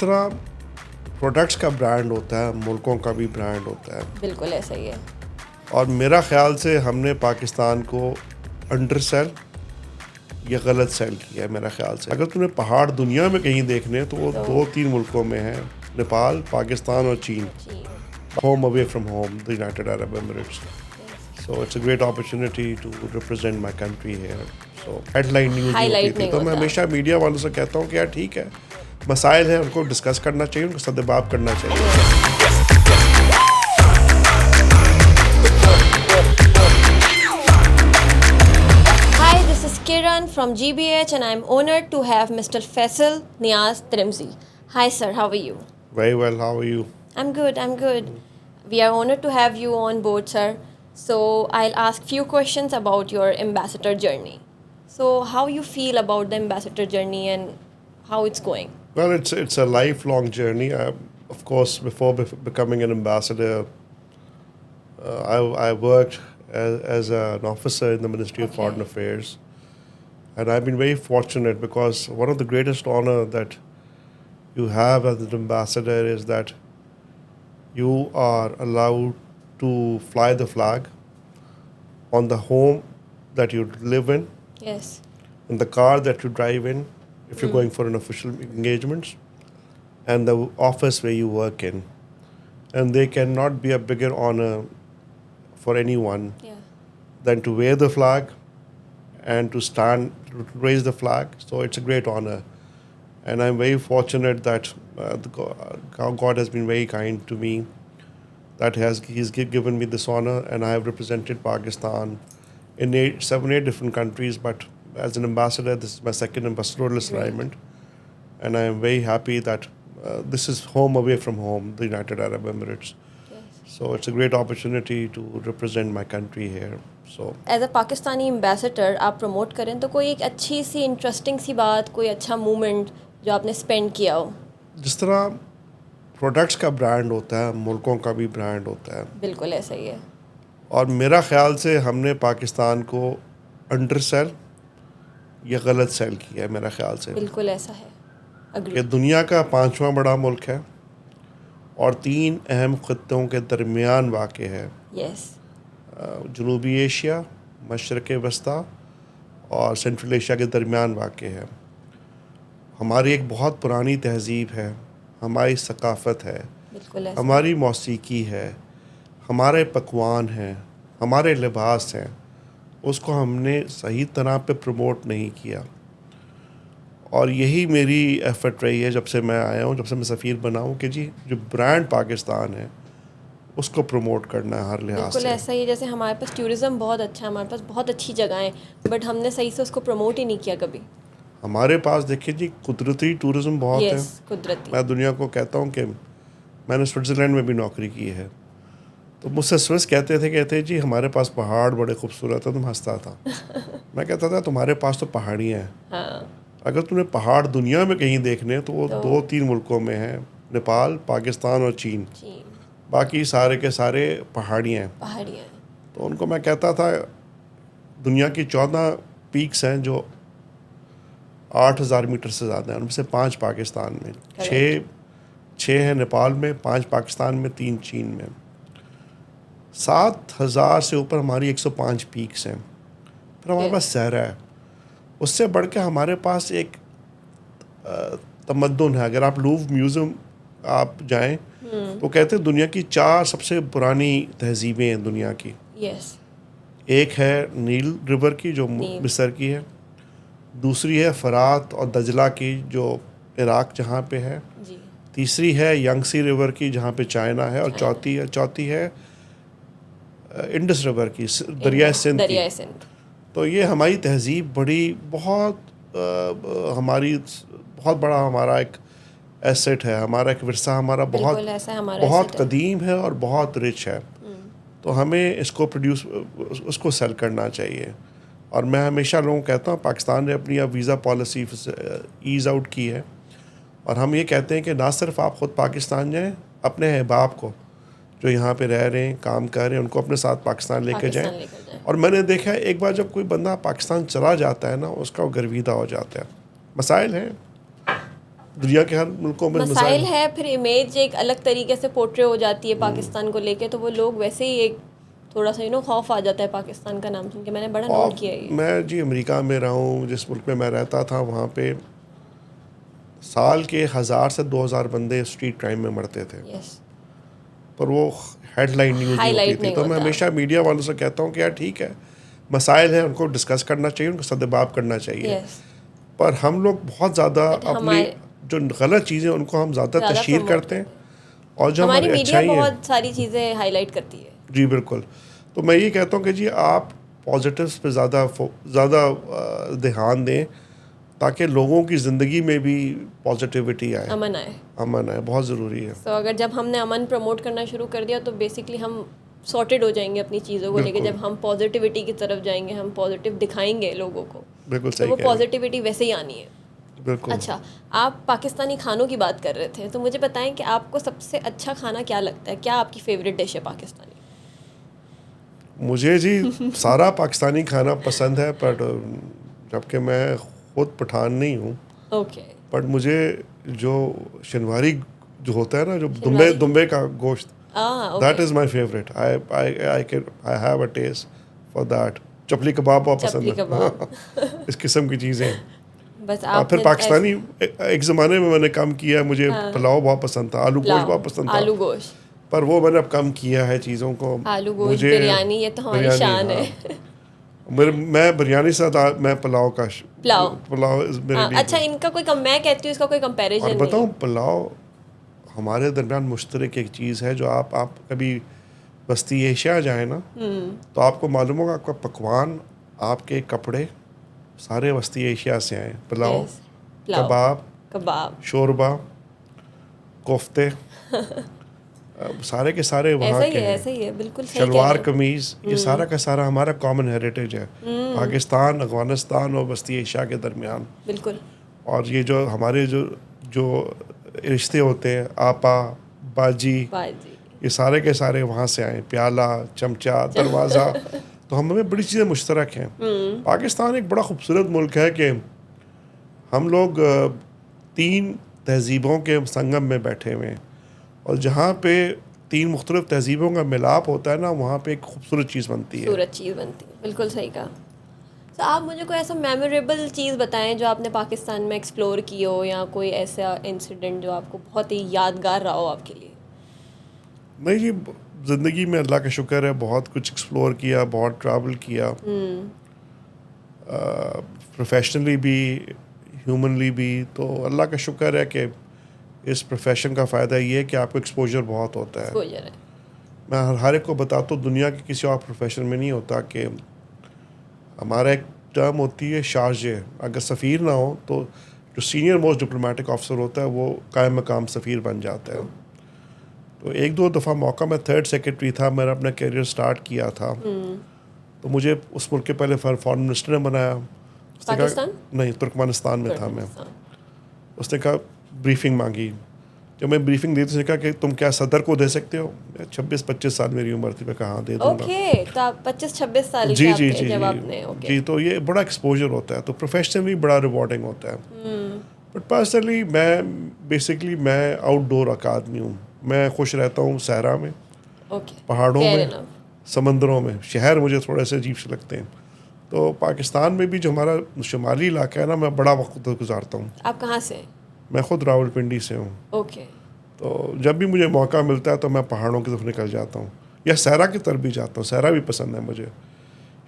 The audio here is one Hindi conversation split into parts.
तरह प्रोडक्ट्स का ब्रांड होता है, मुल्कों का भी ब्रांड होता है। बिल्कुल ऐसा ही है। और मेरा ख्याल से हमने पाकिस्तान को अंडर सेल या गलत सेल किया है मेरा ख्याल से। अगर तुम्हें पहाड़ दुनिया में कहीं देखने हैं तो वो दो तीन मुल्कों में हैं, नेपाल, पाकिस्तान और चीन। Home away from home, the United Arab Emirates. So it's a great opportunity to represent my country here. So headline news नहीं Highlight होती थी, नहीं तो मैं होता। हमेशा मीडिया वालों से कहता हूँ कि यार ठीक है, मसाइल हैं, उनको डिस्कस करना चाहिए, उनको सद्भाव करना चाहिए। Hi, this is Kiran from GBH and I'm honored to have Mr. Faisal Niaz Trimzi. Hi sir, how are you? Very well, how are you? I'm good. We are honored to have you on board, sir. So I'll ask few questions about your ambassador journey. So how you feel about the ambassador journey and how it's going? Well, it's a lifelong journey. Of course, before becoming an ambassador, I worked as an officer in the Ministry of Foreign Affairs, and I've been very fortunate because one of the greatest honor that you have as an ambassador is that you are allowed to fly the flag on the home that you live in, Yes. in the car that you drive in, if you're going for an official engagement, and the office where you work in. And there cannot be a bigger honor for anyone Yeah. than to wear the flag and to stand, to raise the flag. So it's a great honor. And I'm very fortunate that God has been very kind to me, that He's given me this honor, and I have represented Pakistan in 7-8 different countries. But as an ambassador, this is my second ambassadorial assignment, and I am very happy that this is home away from home, the United Arab Emirates. Yes. So it's a great opportunity to represent my country here. So as a Pakistani ambassador आप प्रमोट करें तो कोई एक अच्छी सी इंटरेस्टिंग सी बात, कोई अच्छा मोमेंट जो आपने स्पेंड किया हो। जिस तरह प्रोडक्ट्स का ब्रांड होता है, मुल्कों का भी ब्रांड होता है। बिल्कुल ऐसा ही है। और मेरा ख्याल से हमने पाकिस्तान को अंडर सेल या गलत सेल किया है मेरा ख्याल से। बिल्कुल ऐसा है। कि अग्री। दुनिया का 5वां बड़ा मुल्क है और 3 अहम खित्तों के दरमियान वाक़ है। यस। जनूबी एशिया, मशरक़ वस्ता और सेंट्रल एशिया के दरमियान वाक़ है। हमारी एक बहुत पुरानी तहज़ीब है, हमारी सकाफ़त है, बिल्कुल ऐसा। हमारी मौसीकी है, हमारे पकवान हैं, हमारे लिबास हैं, उसको हमने सही तरह पे प्रमोट नहीं किया। और यही मेरी एफ़र्ट रही है जब से मैं आया हूँ, जब से मैं सफ़ीर बना हूँ, कि जी जो ब्रांड पाकिस्तान है उसको प्रमोट करना है हर लिहाज बिल्कुल से। ऐसा ही है। जैसे हमारे पास टूरिज़्म बहुत अच्छा है, हमारे पास बहुत अच्छी जगह है, बट हमने सही से उसको प्रमोट ही नहीं किया कभी। हमारे पास देखिए जी कुदरती टूरिज़्म बहुत है। यस, कुदरती। मैं दुनिया को कहता हूँ कि मैंने स्विट्ज़रलैंड में भी नौकरी की है, तो मुझसे स्विस कहते जी हमारे पास पहाड़ बड़े खूबसूरत है, तुम हंसता था। मैं कहता था तुम्हारे पास तो पहाड़ियाँ हैं। हाँ। अगर तुम्हें पहाड़ दुनिया में कहीं देखने हैं तो वो 2-3 मुल्कों में हैं, नेपाल, पाकिस्तान और चीन। चीन। बाकी सारे के सारे पहाड़ियाँ हैं। पहाड़ियाँ हैं। तो उनको मैं कहता था दुनिया की 14 पीक्स हैं जो 8,000 मीटर से ज़्यादा हैं, उनमें से 5 पाकिस्तान में, 6 हैं नेपाल में, 5 पाकिस्तान में, 3 चीन में। 7,000 से ऊपर हमारी 105 पीक्स हैं। फिर हमारे पास सहरा है, उससे बढ़ के हमारे पास एक तमद्दुन है। अगर आप लूव म्यूज़ियम आप जाएं तो कहते हैं दुनिया की 4 सबसे पुरानी तहजीबें हैं दुनिया की। यस। एक है नील रिवर की जो मिस्र की है, दूसरी है फरात और दजला की जो इराक जहाँ पे है, जी। तीसरी है यंगसी रिवर की जहाँ पे चाइना है, और चौथी है इंडस रिवर की, दरिया सिंध की। दरिया सिंध। तो ये हमारी तहजीब बड़ी हमारी बहुत बड़ा हमारा एक एसेट है, हमारा एक विरसा हमारा बिल्कुल ऐसा हमारा बहुत asset है। कदीम है और बहुत रिच है। तो हमें इसको उसको सेल करना चाहिए। और मैं हमेशा लोगों को कहता हूँ पाकिस्तान ने अपनी अब वीज़ा पॉलिसी ईज़ आउट की है, और हम ये कहते हैं कि ना सिर्फ आप ख़ुद पाकिस्तान जाएँ, अपने अहबाब को जो यहाँ पे रह रहे हैं, काम कर रहे हैं, उनको अपने साथ पाकिस्तान लेके जाएं। और मैंने देखा है एक बार जब कोई बंदा पाकिस्तान चला जाता है ना, उसका वो गर्विदा हो जाता है। मसाइल हैं, दुनिया के हर मुल्कों में मसाइल है, फिर इमेज एक अलग तरीके से पोर्ट्रे हो जाती है पाकिस्तान को लेके, तो वो लोग वैसे ही एक थोड़ा सा खौफ आ जाता है पाकिस्तान का नाम सुन के। मैंने बड़ा और नोट किया है ये। मैं जी अमेरिका में रहा हूँ, जिस मुल्क में मैं रहता था वहाँ पे साल के 1000 से 2000 बंदे स्ट्रीट क्राइम में मरते थे, यस, पर वो हेडलाइन न्यूज़ नहीं होती हाईलाइट थी। नहीं तो मैं होता। हमेशा मीडिया वालों से कहता हूँ कि यार ठीक है, मसाइल हैं, उनको डिस्कस करना चाहिए, उनको सद्भाव करना चाहिए, यस, पर हम लोग बहुत ज़्यादा बट अपनी हमारे जो गलत चीज़ें उनको हम ज़्यादा ज़्यादा तशहीर प्रमोट करते हैं, करते हैं। और जो हमारी हमारी मीडिया अच्छाई है। बहुत सारी चीज़ें हाईलाइट करती है। जी बिल्कुल। तो मैं ये कहता हूँ कि जी आप पॉजिटिव्स पे ज़्यादा ध्यान दें, ताकि लोगों की ज़िंदगी में भी पॉजिटिविटी आए, अमन आए। अमन आए, बहुत ज़रूरी है। तो अगर जब हमने अमन प्रमोट करना शुरू कर दिया तो बेसिकली हम सॉर्टेड हो जाएंगे अपनी चीज़ों को लेके। बिल्कुल जब हम पॉजिटिविटी की तरफ जाएंगे, हम पॉजिटिव दिखाएंगे लोगों को, बिल्कुल तो सही वो कह रहे पॉजिटिविटी वैसे ही आनी है। हैं। बिल्कुल। अच्छा, आप पाकिस्तानी खानों की बात कर रहे थे, तो मुझे बताएं कि आपको सबसे अच्छा खाना क्या लगता है? क्या आपकी फेवरेट डिश है पाकिस्तानी? मुझे जी सारा पाकिस्तानी खाना पसंद है, पर जबकि मैं खुद पठान नहीं हूँ, ओके। बट मुझे जो शनवारी जो होता है ना, जो दुम्बे शनवारी? दुम्बे का गोश्त, that okay. Is my favourite. I have a taste for that. Chapli kebab बहुत चपली पसंद कबाब। है। इस किस्म की चीज़ें। बस और फिर आपने पाकिस्तानी एक ज़माने में मैंने कम किया है, मुझे हाँ, पुलाव बहुत पसंद था, आलू गोश्त पुलाव, बहुत पसंद था, आलू गोश्त, पर वो मैंने अब कम किया है चीज़ों को। आलू गोश्त, मुझे बिरयानी, ये तो हमारी बिरयानी, शान हाँ, है। मैं बिरयानी से ज़्यादा मैं पुलाव का पुलाव। पुलाव मेरे लिए अच्छा, इनका कोई मैं कहती हूँ इसका कोई और कंपैरिजन नहीं बताऊँ, है। पुलाव हमारे दरमियान मुश्तरक एक चीज़ है, जो आप कभी बस्ती एशिया जाए ना, तो आपको मालूम होगा, आपका पकवान, आपके कपड़े सारे बस्ती एशिया से आए। पुलाव, यस, पुलाव, कबाब, कबाब, शोरबा, कोफ्ते, सारे के सारे वहाँ के हैं। ऐसा ही है, बिल्कुल सही कह शलवार रहे हैं। कमीज़, ये सारा का सारा हमारा कॉमन हेरिटेज है, पाकिस्तान, अफ़गानिस्तान और बस्ती एशिया के दरमियान। बिल्कुल। और ये जो हमारे जो रिश्ते होते हैं, आपा, बाजी, बाजी। ये सारे के सारे वहाँ से आए। प्याला, चमचा, दरवाज़ा, तो हम में बड़ी चीज़ें मुश्तरक हैं। पाकिस्तान एक बड़ा खूबसूरत मुल्क है कि हम लोग 3 तहज़ीबों के संगम में बैठे हुए हैं, और जहाँ पे 3 मुख्तलिफ तहज़ीबों का मिलाप होता है ना, वहाँ पे एक खूबसूरत चीज़ बनती है। खूबसूरत चीज़ बनती है, बिल्कुल सही कहा। तो आप मुझे कोई ऐसा मेमोरेबल चीज़ बताएं जो आपने पाकिस्तान में एक्सप्लोर की हो, या कोई ऐसा इंसिडेंट जो आपको बहुत ही यादगार रहा हो आपके लिए। नहीं जी, ज़िंदगी में अल्लाह का शुक्र है, बहुत कुछ एक्सप्लोर किया, बहुत ट्रैवल किया, प्रोफेशनली भी, ह्यूमनली भी। तो अल्लाह का शुक्र है कि इस प्रोफेशन का फ़ायदा ये है कि आपको एक्सपोजर बहुत होता है। एक्सपोजर है। मैं हर एक को बताता हूँ, दुनिया के किसी और प्रोफेशन में नहीं होता, कि हमारा एक टर्म होती है शारजे। अगर सफ़ीर ना हो तो जो सीनियर मोस्ट डिप्लोमेटिक ऑफिसर होता है, वो कायम मकाम सफ़ीर बन जाता है। तो एक दो दफ़ा मौका, मैं 3rd सेक्रेटरी था, मैंने अपना करियर स्टार्ट किया था, तो मुझे उस मुल्क के पहले फॉरेन मिनिस्टर ने बनाया। उसने पाकिस्तान? कहा नहीं, तुर्कमेनिस्तान में था मैं। तुर्कमेनिस्तान। उसने कहा, ब्रीफिंग मांगी। जब मैं ब्रीफिंग दी तो उसने कहा कि तुम क्या सदर को दे सकते हो? 26-25 साल मेरी उम्र थी। मैं कहा हाँ, दे दूंगा। ओके, तो आप 25-26 साल के जी आप जी थे जी जब जी आपने। ओके। जी। तो ये बड़ा एक्सपोजर होता है, तो प्रोफेशनली बड़ा रिवॉर्डिंग होता है। बट पर्सनली मैं आउटडोर का आदमी हूँ। मैं खुश रहता हूँ सहरा में, ओके, पहाड़ों फेयर में, इनफ। समंदरों में। शहर मुझे थोड़े से अजीब से लगते हैं। तो पाकिस्तान में भी जो हमारा शुमाली इलाका है ना, मैं बड़ा वक्त गुजारता हूँ। आप कहाँ से हैं? मैं ख़ुद रावलपिंडी से हूँ। ओके। तो जब भी मुझे मौका मिलता है तो मैं पहाड़ों की तरफ निकल जाता हूँ, या सहरा की तरफ भी जाता हूँ। सहरा भी पसंद है मुझे,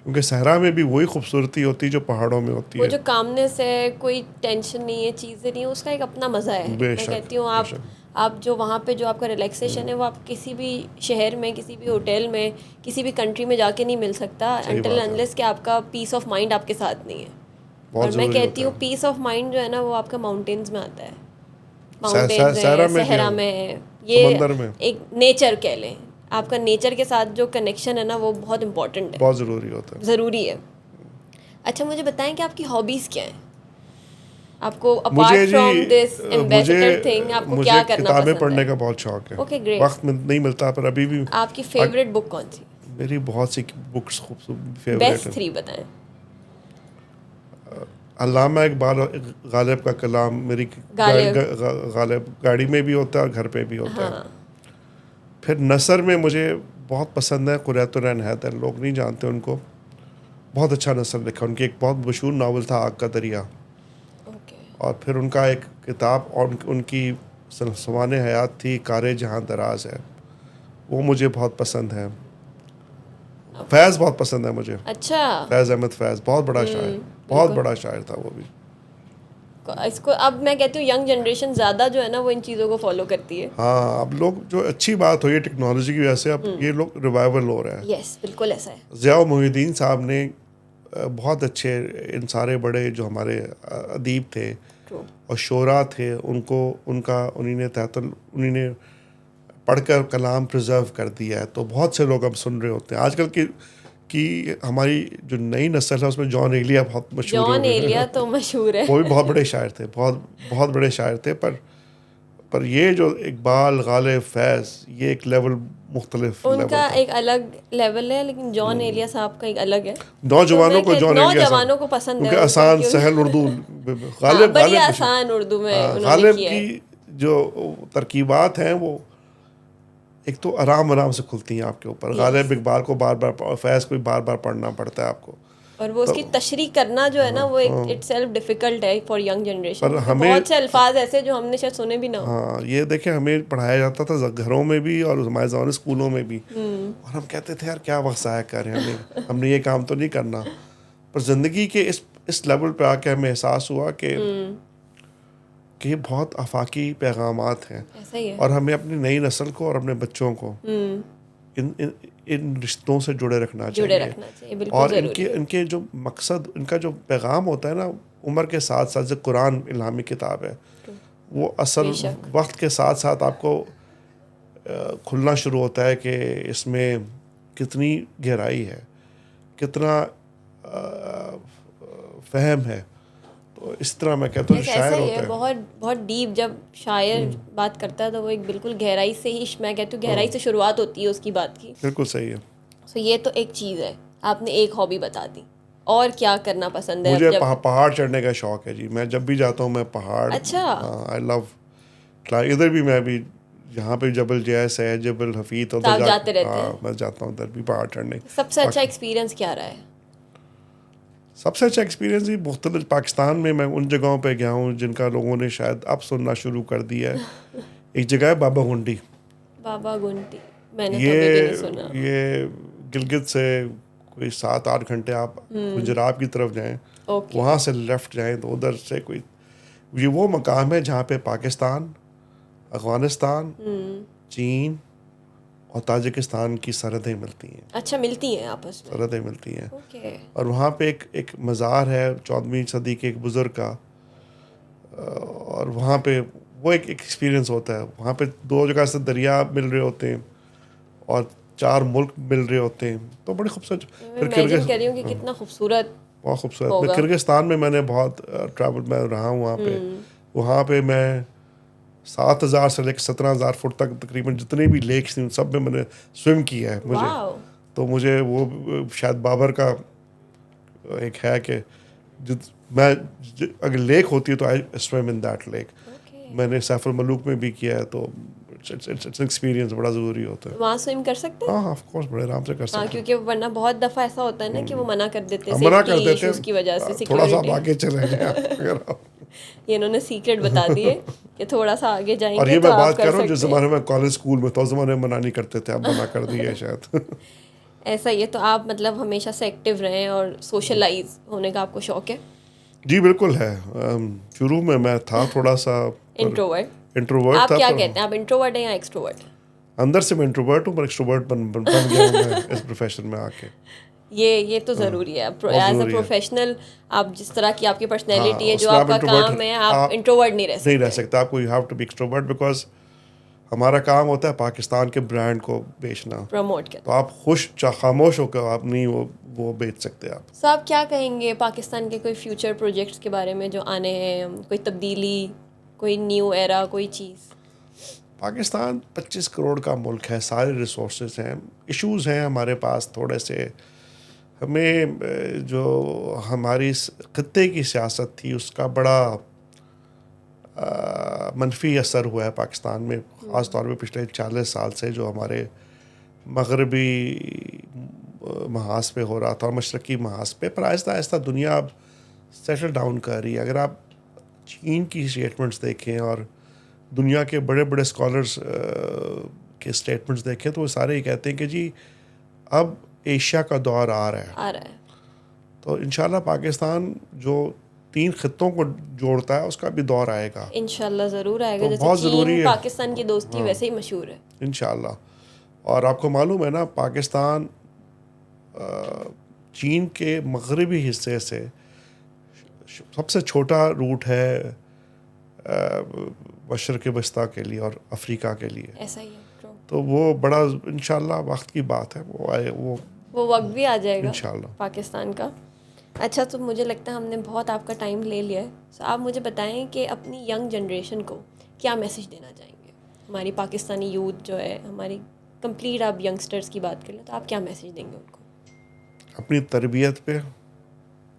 क्योंकि सहरा में भी वही खूबसूरती होती है जो पहाड़ों में होती वो है। जो कामनेस है, कोई टेंशन नहीं है, चीज़ें नहीं है, उसका एक अपना मज़ा है। मैं बेशक कहती हूँ बेशक। आप जो वहाँ पे जो आपका रिलैक्सेशन है, वो आप किसी भी शहर में, किसी भी होटल में, किसी भी कंट्री में जाके नहीं मिल सकता, सही अनटिल बात है, अनलेस कि आपका पीस ऑफ माइंड आपके साथ नहीं है। बहुत और मैं ज़रूरी कहती होता हूँ है। पीस ऑफ माइंड जो है ना, वो आपका माउंटेन्स में आता है। माउंटेन्स सहरा है, में भी सहरा हम, में है, ये समंदर में एक नेचर कह लें। आपका नेचर के साथ जो कनेक्शन है ना, वो बहुत इंपॉर्टेंट है, बहुत ज़रूरी होता है। ज़रूरी है। अच्छा, मुझे बताएं कि आपकी हॉबीज़ क्या हैं? आपको मुझे अपार्ट जी फ्रॉम दिस एम्बेसडर थिंग आपको मुझे क्या करना किताबें पसंद पढ़ने है? का बहुत शौक है। Okay, great. वक्त नहीं मिलता, पर अभी भी आपकी फेवरेट बुक कौन सी? मेरी बहुत सी बुक्स खूबसूरत फेवरेट बेस्ट हैं। 3 बताएं। अल्लामा इकबाल गालिब का कलाम मेरी गालिब। गालिब गाड़ी में भी होता है और घर पे भी होता है। हाँ। फिर नसर में मुझे बहुत पसंद है कुरैतुरैन हैदर, लोग नहीं जानते उनको, बहुत अच्छा नसर लिखा। उनकी एक बहुत मशहूर नावल था आग का दरिया, ओके। और फिर उनका एक किताब और उनकी सवाने हयात थी कारे जहाँ दराज है, वो मुझे बहुत पसंद है। फैज़ बहुत पसंद है मुझे, अच्छा। फैज़ अहमद फैज़ बहुत बड़ा शायर, बहुत बिल्कुल। बड़ा शायर था वो भी। इसको अब मैं कहती हूँ यंग जनरेशन ज़्यादा जो है ना वो इन चीज़ों को फॉलो करती है। हाँ, अब लोग, जो अच्छी बात हुई है टेक्नोलॉजी की वजह से, अब ये लोग रिवाइवल हो रहा है। यस, बिल्कुल ऐसा है। ज़िया मोहिउद्दीन साहब ने बहुत अच्छे, इन सारे बड़े जो हमारे अदीब थे ट्रू। और शोरा थे, उनको उनका उन्हीं ने पढ़कर कलाम प्रिजर्व कर दिया है। तो बहुत से लोग अब सुन रहे होते हैं आजकल की हमारी जो नई नस्ल है उसमें जॉन एलिया बहुत मशहूर हो जॉन गए एलिया हैं। तो मशहूर है। वो भी बहुत बड़े शायर थे, बहुत बहुत बड़े शायर थे, पर ये जो इकबाल, गालिब, फैज़, ये एक लेवल, मुख्तलिफ लेवल उनका था। एक अलग लेवल है, लेकिन जॉन एलिया साहब का एक अलग है। तो नौजवानों मैं को कह जॉन एलिया साहब, नौजवानों को पसंद है क्योंकि उनका आसान क्योंकि सहल उर्दू, हाँ, गालिब बड़ी गालिब आसान उर्दू में हाँ, उन्होंने गालिब किया की है। जो तरकीबात हैं वो एक तो आराम आराम से खुलती हैं आपके ऊपर। यस। गालिब इकबाल को बार बार, फैज़ को भी बार बार पढ़ना पड़ता है आपको। और वो तो उसकी तशरीह करना जो है ना वो एक इटसेल्फ डिफिकल्ट है फॉर यंग जनरेशन, पर क्योंकि हमें, बहुत से अल्फाज ऐसे जो हमने शायद सुने भी ना हो। हाँ, ये देखें, हमें पढ़ाया जाता था घरों में भी और हमारे ज़माने स्कूलों में भी, और हम कहते थे यार क्या वक्त ज़ाया कर रहे हैं, हमने ये काम तो नहीं करना। पर ज़िंदगी के इस लेवल पे आके हमें एहसास हुआ कि ये बहुत आफाकी पैगामात हैं, ऐसा ही है। और हमें अपनी नई नस्ल को और अपने बच्चों को इन इन इन रिश्तों से जुड़े रखना जुड़े चाहिए। रखना चाहिए, बिल्कुल और इनके ज़रूरी है। इनके जो मकसद, इनका जो पैगाम होता है ना, उम्र के साथ साथ, जो कुरान इल्हामी किताब है, True। वो असल बेशक। वक्त के साथ साथ आपको खुलना शुरू होता है कि इसमें कितनी गहराई है, कितना फ़हम है। तो इस तरह मैं कहता हूँ यस, जो ऐसा शायर ही है। होता है, बहुत बहुत डीप जब शायर बात करता है तो वो एक बिल्कुल गहराई से ही, मैं कहती हूँ गहराई से शुरुआत होती है उसकी बात की। बिल्कुल सही है। सो ये तो एक चीज़ है, आपने एक हॉबी बता दी। और क्या करना पसंद है अब मुझे जब? पहाड़ चढ़ने का शौक है जी। मैं जब भी जाता हूँ मैं पहाड़, अच्छा। हाँ, आई लव क्लाइंब। इधर भी मैं भी, जहाँ पे जबल जैस है, जबल हफीत, तो उधर आप जा, जाते रहते हाँ, हैं? मैं जाता हूँ उधर भी पहाड़ चढ़ने। सबसे अच्छा पाक- एक्सपीरियंस क्या रहा है? सबसे अच्छा एक्सपीरियंस ही मुख्तलिफ पाकिस्तान में मैं उन जगहों पे गया हूँ जिनका लोगों ने शायद अब सुनना शुरू कर दिया है। एक जगह है बाबा गुंडी, बाबा गुंटी। मैंने तो ये अभी भी नहीं सुना। ये गिलगित से कोई 7-8 घंटे आप गुजरात की तरफ जाएं, ओके। वहाँ से लेफ़्ट जाएं तो उधर से कोई, ये वो मकाम है जहाँ पे पाकिस्तान, अफ़गानिस्तान, चीन और ताजिकिस्तान की सरहदें मिलती हैं, अच्छा, मिलती हैं आपस में? सरहदें मिलती हैं। ओके। और वहाँ पे एक मज़ार है 14वीं सदी के एक बुज़ुर्ग का, और वहाँ पे वो एक एक्सपीरियंस होता है। वहाँ पे दो जगह से दरिया मिल रहे होते हैं और 4 मुल्क मिल रहे होते हैं, तो बड़ी खूबसूरत। मैं फिर इमेजिन कर रही हूँ कि कितना खूबसूरत बहुत खूबसूरत। मैं होगा। किर्गिस्तान में मैंने बहुत ट्रैवल में रहा हूँ वहाँ पे मैं 7,000 से लेकर 17,000 फुट तक तकरीबन जितने भी लेक्स थी उन सब में मैंने स्विम किया है मुझे। वाओ। तो मुझे वो शायद बाबर का एक है कि जित मैं अगर लेक होती है तो I swim in that lake. Okay. मैंने सैफर मलूक में भी किया है, तो इट्स एक्सपीरियंस बड़ा ज़रूरी होता है। वहाँ स्विम कर सकते हैं? हाँ, ऑफ कोर्स, बड़े आराम से कर हाँ, सकते हैं। क्योंकि वरना बहुत दफ़ा ऐसा होता है ना कि वो मना कर देते हैं हम मना सेफ्टी कर देते इश्यूज़ की वजह से, हैं, थोड़ा सा आप सिक्योरिटी। आगे चले जाएं अगर आप। ये इन्होंने सीक्रेट बता दिए कि थोड़ा सा आगे और जाएंगे ये तो मैं आप बात कर कर रहा हूँ जिस सकते हैं। ज़माने में कॉलेज स्कूल में, तो उस ज़माने में मना नहीं करते थे, अब मना कर दिया है शायद। ऐसा ही है। तो आप मतलब हमेशा से एक्टिव रहें और सोशलाइज होने का आपको शौक है? जी बिल्कुल है। शुरू में मैं था थोड़ा सा, पर इंट्रोवर्ट? इंट्रोवर्ट आप था, क्या पर कहते हैं, आप इंट्रोवर्ट हैं या एक्सट्रोवर्ट? अंदर से मैं इंट्रोवर्ट हूँ, पर एक्सट्रोवर्ट बन गया हूँ मैं इस प्रोफेशन में आके। ये तो ज़रूरी है। बहुत एज अ ज़रूरी है। प्रोफेशनल आप जिस तरह की आपकी हाँ, पर्सनैलिटी है, जो उसमें आप आपका इंट्रोवर्ट काम है, आप आप इंट्रोवर्ट नहीं रह नहीं रह सकते। सकते, आपको you have to be extrovert, because हमारा काम होता है पाकिस्तान के ब्रांड को बेचना। प्रमोट तो करना। आप खामोश होकर आप नहीं वो बेच सकते आप। सो आप क्या कहेंगे पाकिस्तान के कोई फ्यूचर प्रोजेक्ट्स के बारे में जो आने हैं, कोई तब्दीली, कोई न्यू एरा, कोई चीज़? पाकिस्तान 25 करोड़ का मुल्क है, सारे रिसोर्सेज हैं, इश्यूज हैं हमारे पास थोड़े से, हमें जो हमारी खत्ते की सियासत थी उसका बड़ा मनफी असर हुआ है पाकिस्तान में, ख़ास तौर पे पिछले 40 साल से जो हमारे मगरबी महाज पे हो रहा था और मशरक़ी महाज पे। पर आहिस्ता आहिस्ता दुनिया अब सेटल डाउन कर रही है। अगर आप चीन की स्टेटमेंट्स देखें और दुनिया के बड़े बड़े स्कॉलर्स के स्टेटमेंट्स देखें तो वो सारे ये कहते हैं कि जी अब एशिया का दौर आ रहा है। तो इंशाल्लाह पाकिस्तान जो 3 खित्तों को जोड़ता है उसका भी दौर आएगा, इंशाल्लाह ज़रूर आएगा। तो जैसे बहुत ज़रूरी चीन है पाकिस्तान की दोस्ती वैसे ही मशहूर है इंशाल्लाह। और आपको मालूम है ना, पाकिस्तान चीन के मगरबी हिस्से से सबसे छोटा रूट है मशरक़ वस्ता के लिए और अफ्रीका के लिए। ऐसा ही है true। तो वो बड़ा इंशाल्लाह वक्त की बात है, वो आए वो वक्त भी आ जाएगा इंशाल्लाह पाकिस्तान का। अच्छा, तो मुझे लगता है हमने बहुत आपका टाइम ले लिया है। तो आप मुझे बताएं कि अपनी यंग जनरेशन को क्या मैसेज देना चाहेंगे। हमारी पाकिस्तानी यूथ जो है, हमारी कंप्लीट आप यंगस्टर्स की बात करें तो आप क्या मैसेज देंगे उनको? अपनी तरबियत पे,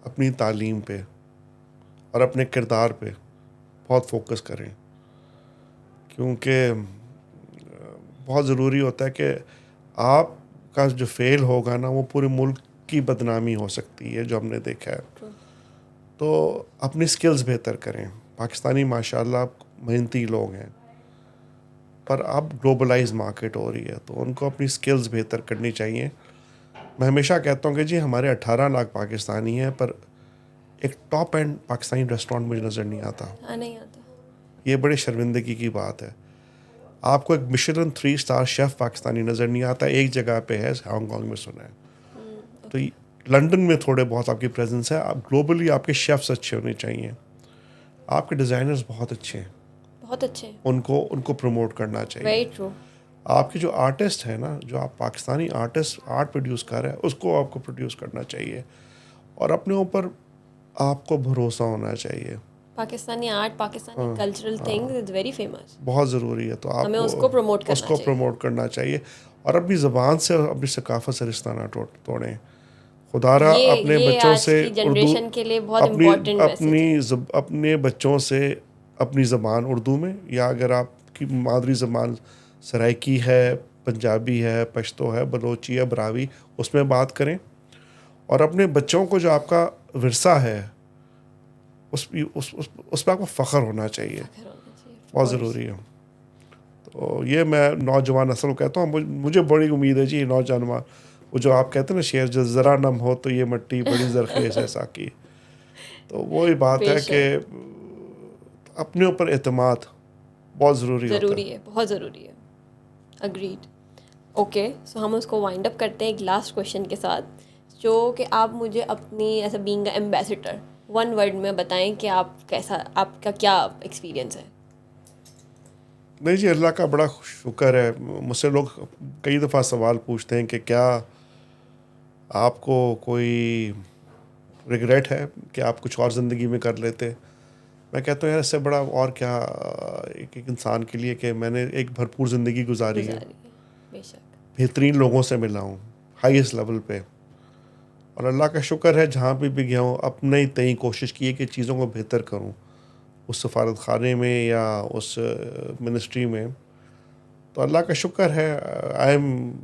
अपनी तालीम पे और अपने किरदार पे बहुत फोकस करें, क्योंकि बहुत ज़रूरी होता है कि आपका जो फेल होगा ना वो पूरे मुल्क की बदनामी हो सकती है, जो हमने देखा है। True। तो अपनी स्किल्स बेहतर करें। पाकिस्तानी माशाल्लाह मेहनती लोग हैं, पर अब ग्लोबलाइज मार्केट हो रही है तो उनको अपनी स्किल्स बेहतर करनी चाहिए। मैं हमेशा कहता हूँ कि जी हमारे 18 लाख पाकिस्तानी हैं, पर एक टॉप एंड पाकिस्तानी रेस्टोरेंट मुझे नज़र नहीं आता। नहीं आता। ये बड़े शर्मिंदगी की बात है। आपको एक मिशेलिन 3 स्टार शेफ़ पाकिस्तानी नज़र नहीं आता, एक जगह पे है, हांगकांग में सुना है। तो लंदन में थोड़े बहुत आपकी प्रेजेंस है। आप ग्लोबली आपके शेफ्स अच्छे होने चाहिए, आपके डिज़ाइनर्स बहुत अच्छे हैं, बहुत अच्छे हैं। उनको उनको प्रमोट करना चाहिए। Very true. आपके जो आर्टिस्ट है ना, जो आप पाकिस्तानी आर्टिस्ट आर्ट प्रोड्यूस कर रहे हैं, उसको आपको प्रोड्यूस करना चाहिए और अपने ऊपर आपको भरोसा होना चाहिए। Pakistani art, Pakistani cultural things is very famous. बहुत ज़रूरी है, तो हमें आपको उसको प्रमोट करना उसको चाहिए। प्रमोट करना चाहिए और अपनी ज़बान से और अपनी सकाफत से रिश्ता ना तोड़ें। खुदारा अपने ये बच्चों आज से की उर्दू, जनरेशन के लिए बहुत अपनी इम्पोर्टेंट मैसेज है। अपने बच्चों से अपनी ज़बान उर्दू में, या अगर आपकी मादरी ज़बान सराइकी है, पंजाबी है, पश्तो है, बलोची है, बरावी, उसमें बात करें। और अपने बच्चों को जो आपका विरसा है उस पर आपको फ़ख्र होना चाहिए, फ़ख्र होना चाहिए, of बहुत course। ज़रूरी है। तो ये मैं नौजवान नस्ल को कहता हूँ, मुझे बड़ी उम्मीद है जी नौजवान, वो जो आप कहते हैं ना शेर, जो ज़रा नम हो तो ये मिट्टी बड़ी ज़रख़ेज़ है साकी। तो वही बात है कि बेशक अपने ऊपर एतमाद बहुत ज़रूरी होता ज़रूरी है। है, बहुत ज़रूरी है। अग्रीड। ओके, सो हम उसको वाइंड अप करते हैं एक लास्ट क्वेश्चन के साथ, जो कि आप मुझे अपनी ऐसा बीइंग एम्बेसडर 1 वर्ड में बताएं कि आप कैसा, आपका क्या एक्सपीरियंस है। नहीं जी, अल्लाह का बड़ा शुक्र है। मुझसे लोग कई दफ़ा सवाल पूछते हैं कि क्या आपको कोई रिग्रेट है कि आप कुछ और ज़िंदगी में कर लेते। मैं कहता हूँ यार, इससे बड़ा और क्या एक इंसान के लिए कि मैंने एक भरपूर ज़िंदगी गुजारी है, बेशक। बेहतरीन लोगों से मिला हूँ हाईएस्ट लेवल पे, और अल्लाह का शुक्र है जहाँ भी गया हूँ अपने ही तय कोशिश की है कि चीज़ों को बेहतर करूँ, उस सफारत खाने में या उस मिनिस्ट्री में। तो अल्लाह का शुक्र है,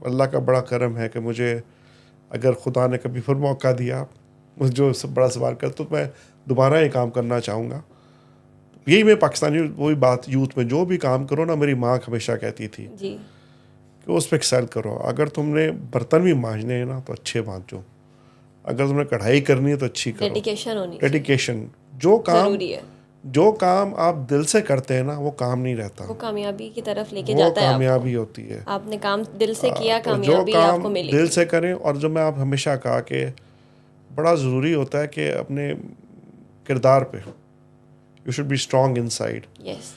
अल्लाह का बड़ा करम है कि मुझे अगर खुदा ने कभी फिर मौका दिया, मुझे जो सब बड़ा सवाल कर, तो मैं दोबारा ये काम करना चाहूँगा। यही मैं पाकिस्तानी वही बात, यूथ में जो भी काम करो ना, मेरी माँ हमेशा कहती थी जी। कि उस पर एक्सेल करो। अगर तुमने बर्तन भी मांजने हैं ना तो अच्छे मांजो, अगर तुमने कढ़ाई करनी है तो अच्छी करो। डेडिकेशन होनी डेडिकेशन, ज़रूरी है। जो काम आप दिल से करते हैं ना वो काम नहीं रहता, वो कामयाबी की तरफ लेके वो जाता है कामयाबी आपको। होती है। आपने काम दिल से किया, तो जो कामयाबी काम आपको दिल मिलेगी। से करें, और जो मैं आप हमेशा कहा कि बड़ा ज़रूरी होता है कि अपने किरदार पे you should be strong inside. Yes,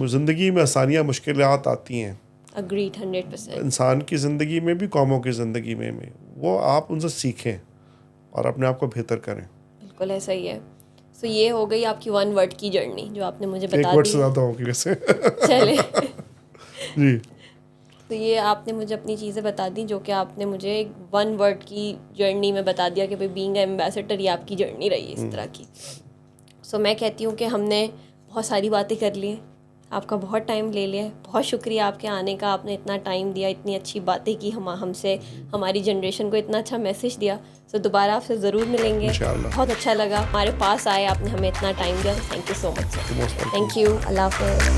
ज़िंदगी में आसानियाँ मुश्किलात आती हैं, अग्रीड 100%। इंसान की ज़िंदगी में भी, कौमों की ज़िंदगी में भी, वो आप उनसे सीखें और अपने आप को बेहतर करें। बिल्कुल ऐसा ही है। सो ये हो गई आपकी 1 वर्ड की जर्नी जो आपने मुझे एक बता वर्ड दी से है। ज़्यादा होगी वैसे। चले जी, तो ये आपने मुझे अपनी चीज़ें बता दी जो कि आपने मुझे एक वन वर्ड की जर्नी में बता दिया कि भाई बीइंग एम्बेसडर ये आपकी जर्नी रही है इस तरह की। सो मैं कहती हूँ कि हमने बहुत सारी बातें कर ली, आपका बहुत टाइम ले लिया, बहुत शुक्रिया आपके आने का, आपने इतना टाइम दिया, इतनी अच्छी बातें की हमसे, हमारी जनरेशन को इतना अच्छा मैसेज दिया। सो दोबारा आपसे ज़रूर मिलेंगे, इंशाल्लाह। बहुत अच्छा लगा हमारे पास आए, आपने हमें इतना टाइम दिया, thank you so much sir. Most welcome. Thank you, Allah हाफ़िज़।